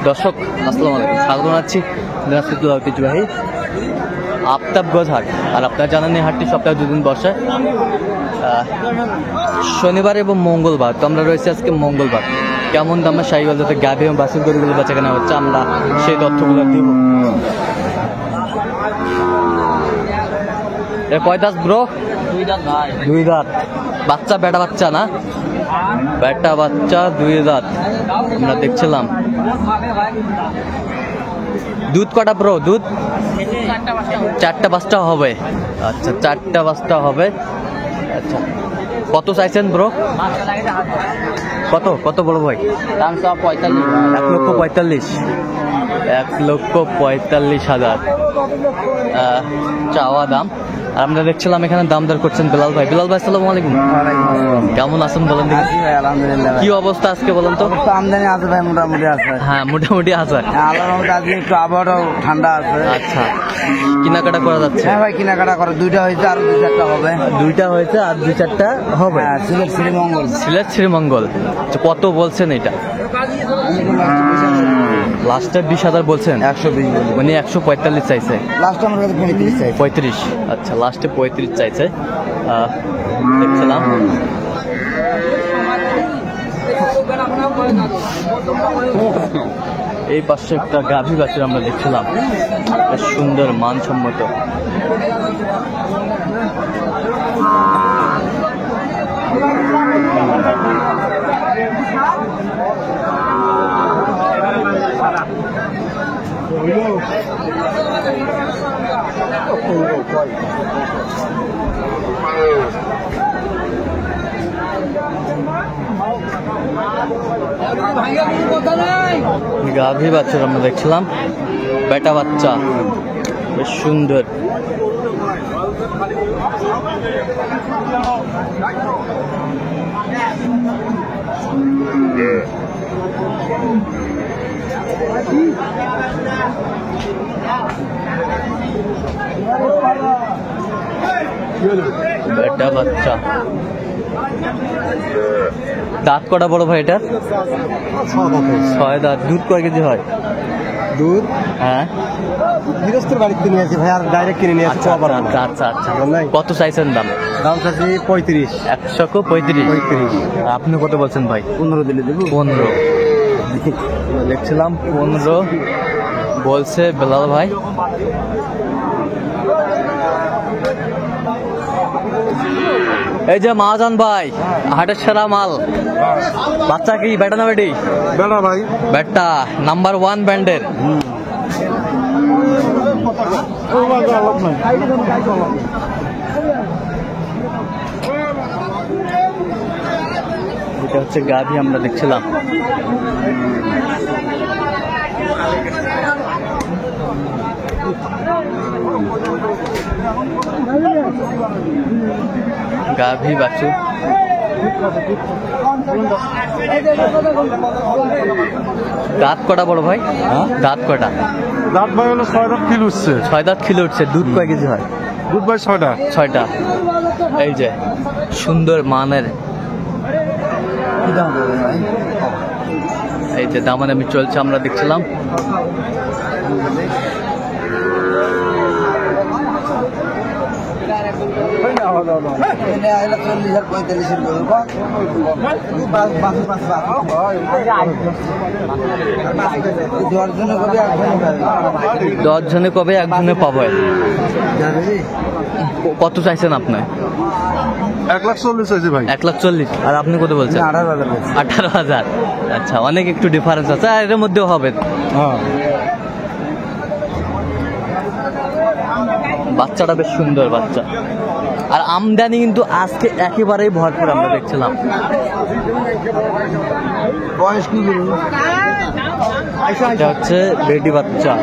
দর্শক আসসালামু আলাইকুম, স্বাগত জানাচ্ছি দিনাজপুর ঐতিহ্যবাহী আফতাবগঞ্জ হাট। আর আপনারা জানেন এই হাটটি সপ্তাহে দুদিন বসে, শনিবার এবং মঙ্গলবার। তো আমরা রয়েছে আজকে মঙ্গলবার। কেমন দামে শাহিওয়াল যাতে গাভী এবং বাছুর গরুগুলো বেচা কেনা হচ্ছে আমরা সেই তথ্যগুলো দিব। কয় দাঁত ব্রো? দুই দাঁত। বাচ্চা বেটা বাচ্চা না? বেটা বাচ্চা 2 দাঁত আমরা দেখছিলাম। দুধ কটা ব্রো? দুধ 4টা-5টা হবে। আচ্ছা 4টা-5টা হবে। আচ্ছা কত চাইছেন ব্রো? কত বড় ভাই? দাম 1,45,000। 1,45,000 চাওয়া দাম। আর আমরা দেখছিলাম এখানে দাম দর করছেন বেলাল ভাই। বেলাল ভাই আসসালামু আলাইকুম। কেমন আছেন বলেন দেখি? আলহামদুলিল্লাহ। কি অবস্থা আজকে বলেন তো? আমদানি আছে ভাই, মোটামুটি আছে। হ্যাঁ মোটামুটি আছে। আল্লাহর রহমতে আজকে একটু আবহাওয়াটাও ঠান্ডা আছে। আচ্ছা কেনাকাটা করা যাচ্ছে? হ্যাঁ ভাই কেনাকাটা করে, 2টা হয়েছে আর 2-4টা হবে। 2টা হয়েছে আর 2-4টা হবে। হ্যাঁ সিলেট শ্রীমঙ্গল। সিলেট শ্রীমঙ্গল। আচ্ছা কত বলছেন এটা? লাস্টে 20,000 বলছেন? 120 মানে 145 চাইছে। লাস্ট আমার কাছে 35 চাই। 35। আচ্ছা লাস্টে 35 চাইছে। দেখছিলাম এই পাশে একটা গাভী বাছুর আমরা দেখছিলাম, বেশ সুন্দর মানসম্মত। গাভী বাচ্চা আমরা দেখছিলাম, বেটা বাচ্চা বেশ সুন্দর। বেটা বাচ্চা। দাঁত কটা বড় ভাই এটা? 6 দাঁত। দুধ কয় কেজি হয়? দুধ হ্যাঁ গৃহস্থের বাড়িতে নিয়ে আসি ভাই, আর ডাইরেক্ট কিনে নিয়ে আসি। আচ্ছা কত চাইছেন দাম? দাম চাচ্ছি 35। 135। আপনি কত বলছেন ভাই? 15 দিলে দেবো। 15 দেখছিলাম, 15 বলছে বেলাল ভাই। এই যে মহাজন ভাই, হাটের সেরা মাল। বাচ্চা কি বেটা না বেটি? বেটা ভাই। বেটা নাম্বার 1 ব্র্যান্ডের। এটা হচ্ছে গাভী আমরা দেখছিলাম। গাভী বাছুর। দাঁত কটা বড় ভাই? দাঁত কটা? দাঁত ভাই হলো 6 দাঁত খিল উঠছে। 6 দাঁত খিলে উঠছে। দুধ কয় কেজি হয়? দুধ ভাই 6টা। 6টা। এই যে সুন্দর মানের। এই যে দামাদামি চলছে আমরা দেখছিলাম। দশজনে কবে একজনে পাবো? কত চাইছেন আপনি? 1,40,000 চাইছি ভাই। 1,40,000। আর আপনি কত বলছেন? 18,000। আচ্ছা অনেক একটু ডিফারেন্স আছে, আর এর মধ্যেও হবে। বাচ্চাটা বেশ সুন্দর বাচ্চা। আর আমদানি কিন্তু আজকে একেবারেই ভরপুর আমরা দেখছিলাম। এটা হচ্ছে বেটি বাচ্চা।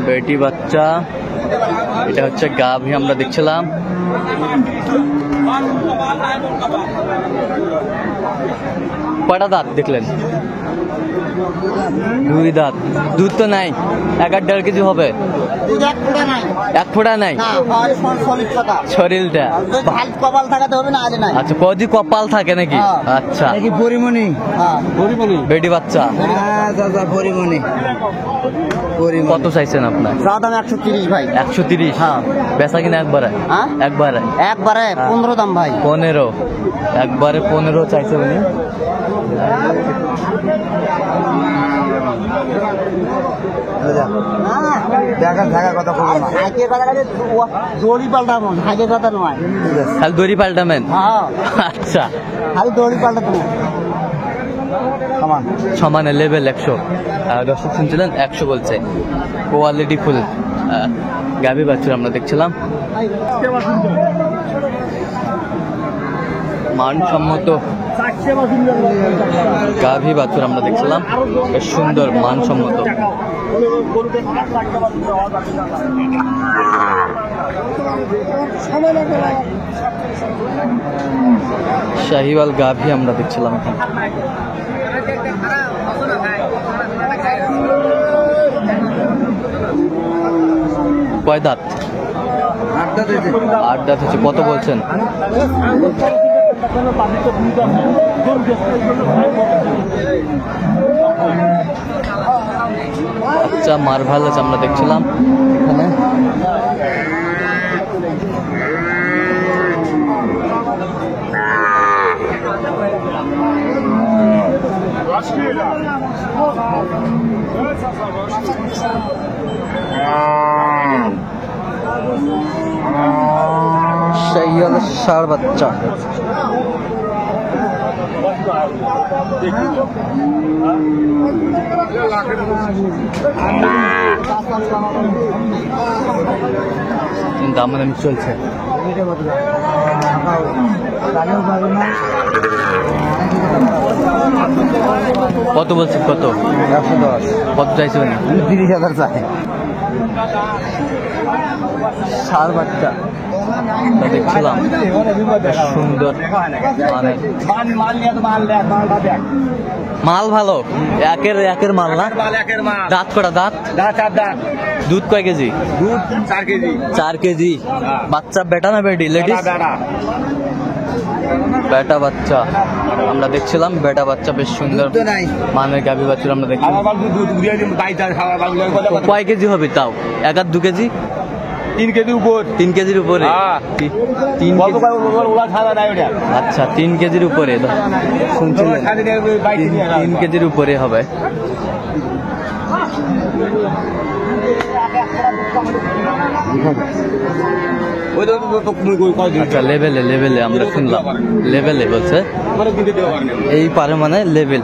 বেটি বাচ্চা। এটা হচ্ছে গাভী আমরা দেখছিলাম। কয়টা দাঁত দেখলেন? দুই দাঁত। দুধ তো নাই, 1.5 কেজি হবে। এক ফোঁটা নাই শরীরটা। কপাল থাকাতে হবে না, আজ নাই। আচ্ছা, কদি কপাল থাকে নাকি? আচ্ছা, পরিমণি, পরিমণি বেটি বাচ্চা। পরিমণি। কত চাইছেন আপনার? দাম 130 ভাই। 130? হ্যাঁ। বেচা কিনা একবারে? একবারে একবারে 15 দাম ভাই। 15? একবারে 15 চাইছে উনি। দড়ি পাল্টাবো, হাইকে কথা নয়। খালি দড়ি পাল্টাবেন? আচ্ছা, খালি দড়ি পাল্টাবো। সমানে লেভেল 100। দর্শক শুনছিলেন 100 বলছে। কোয়ালিটি ফুল গাভী বাছুর আমরা দেখছিলাম, মানসম্মত গাভী বাছুর আমরা দেখছিলাম, বেশ সুন্দর মানসম্মত। শাহিওয়াল গাভী আমরা দেখছিলাম এখানে। কয় দাঁত? 8 দাঁত হচ্ছে। কত বলছেন? আচ্ছা, মার্ভালেজ আমরা দেখছিলাম এখানে। শাহিওয়াল ষাঁড় বাচ্চা। দামাদামি চলছে। কত বলছে? কত? 110। কত চাইছে উনি? 30,000 চাই। ষাঁড় বাচ্চা দেখছিলাম, বেশ সুন্দর। মাল ভালো, একের মাল না? দাঁত কটা? দাঁত 4 দাঁত। দুধ কয় কেজি? দুধ 4 কেজি। 4 কেজি। বাচ্চা বেটা না বেটি? লেডিস? বেটা বাচ্চা আমরা দেখছিলাম, বেটা বাচ্চা বেশ সুন্দর মানের গাভী বাছুর আমরা দেখছিলাম। কয় কেজি হবে তাও? 1-2 কেজি? 3 কেজির উপর। 3 কেজির উপরে? 3 কেজি। আচ্ছা, 3 কেজির উপরে শুনছিলেন? 3 কেজির উপরে হবে। আচ্ছা, লেভেলে আমরা শুনলাম, লেভেলে বলছে। এই পারে মানে লেভেল।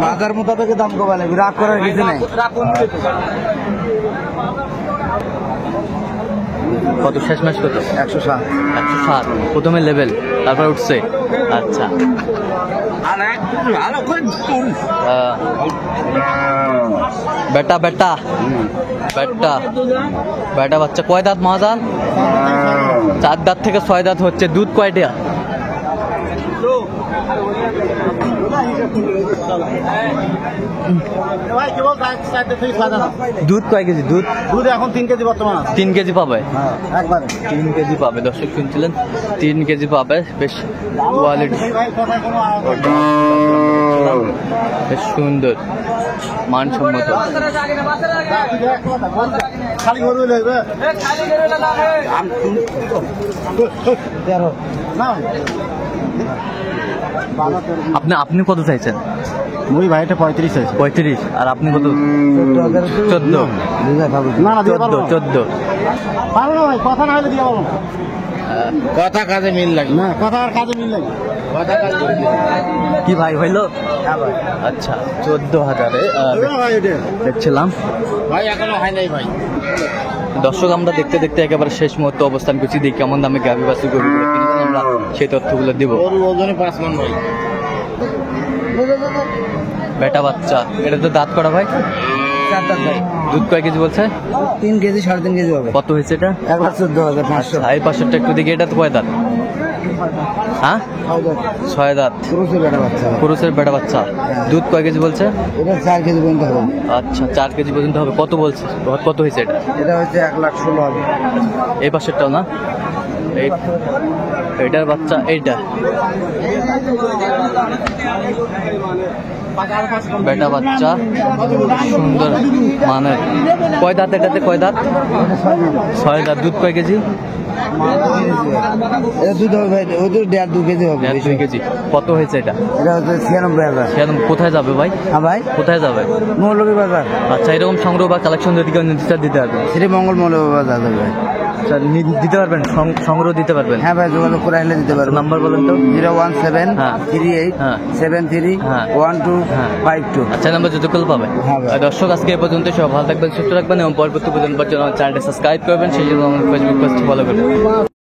বাজার মোতাবেক দাম কমা লাগবে, রাগ করার কিছু নাই। কত শেষ ম্যাচ? কত? 107। 107 প্রথমে লেভেল, তারপর উঠছে। আচ্ছা, বেটা বেটা বেটা বেটা বাচ্চা। কয় দাঁত মহাজান? 4 দাঁত থেকে 6 দাঁত হচ্ছে। দুধ কয়টা? দুধ কয় কেজি? দুধ এখন 3 কেজি বর্তমান। 3 কেজি পাবে? একবারে 3 কেজি পাবে। দর্শক শুনছিলেন, 3 কেজি পাবে। বেশ কোয়ালিটি, বেশ সুন্দর মানসম্মত। খালি গরু লাগবে। আপনি কত চাইছেন? মুই ভাইটা 35 আছে। 35? আর আপনি কত? 14? না না, 14? পারো না ভাই, কথা না হলে দিয়ে বলো। কথা কাজে মিল লাগে না, কথা আর কাজে মিল লাগে। কি ভাই হইলো? আচ্ছা, 14,000-এ দেখছিলাম ভাই, এখনো হয় নাই ভাই। দর্শক, আমরা দেখতে দেখতে একেবারে শেষ মুহূর্তে অবস্থান করছি। দেখি কেমন দামে গাভী বাছুর গরুগুলো কিনেছেন, আমরা সেই তথ্যগুলো দিব। ওজনে 5 মণ ভাই। বেটা বাচ্চা, এটা তো দাঁত করা ভাই। 4 দাঁত ভাই। দুধ কয় কেজি বলছে? 3 কেজি 3.5 কেজি হবে। কত হয়েছে এটা? 1,14,500। এই পাশেরটা একটু দিকে, এটা তো কয় দাঁত? হ্যাঁ, 6 দাঁত। পুরুষের বেটা বাচ্চা। পুরুষের বেটা বাচ্চা। দুধ কয় কেজি বলছে? এটা 4 কেজি পর্যন্ত হবে। আচ্ছা, 4 কেজি পর্যন্ত হবে। কত বলছে? কত হয়েছে এটা? এটা হচ্ছে 1,16,000 হবে। এই পাশেরটাও না? এইটার বাচ্চা, এইটা বেটা বাচ্চা, সুন্দর মানে। কয় দাঁত এটাতে? কয় দাঁত? 6 দাঁত। দুধ কয় কেজি? এটা দুধ হবে ভাই, ওই তো 1.5-2 কেজি হবে। 2 কেজি। কত হয়েছে এটা? এটা হচ্ছে 96,000। কোথায় যাবে ভাই? হ্যাঁ ভাই, কোথায় যাবে? মৌলভী বাজার। আচ্ছা, এরকম সংগ্রহ বা কালেকশন যদি কেউ নিতে চান, দিতে পারবেন? শ্রীমঙ্গল মৌলভী বাজার যাবে ভাই। আচ্ছা, দিতে পারবেন, সংগ্রহ দিতে পারবেন? হ্যাঁ ভাই, যোগাযোগ করে আসলে দিতে পারবো। নাম্বার বলেন তো। 01738731252। আচ্ছা, নাম্বার যত কল পাবে। হ্যাঁ ভাই। দর্শক, আজকে এই পর্যন্ত। সব ভালো থাকবেন, সুস্থ রাখবেন এবং পরবর্তী পর্যন্ত চ্যানেলটা সাবস্ক্রাইব করবেন, সেই জন্য আমাদের ফেসবুক পেজটি ফলো করবেন।